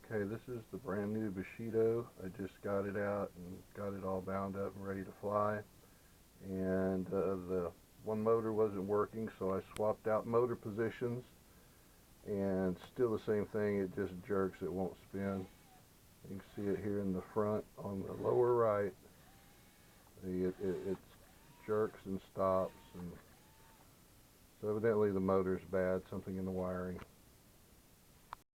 Okay, this is the brand new Bushido. I just got it out and got it all bound up and ready to fly. And the one motor wasn't working, so I swapped out motor positions. And still the same thing, it just jerks, it won't spin. You can see it here in the front on the lower right. It jerks and stops. And so evidently the motor's bad, something in the wiring.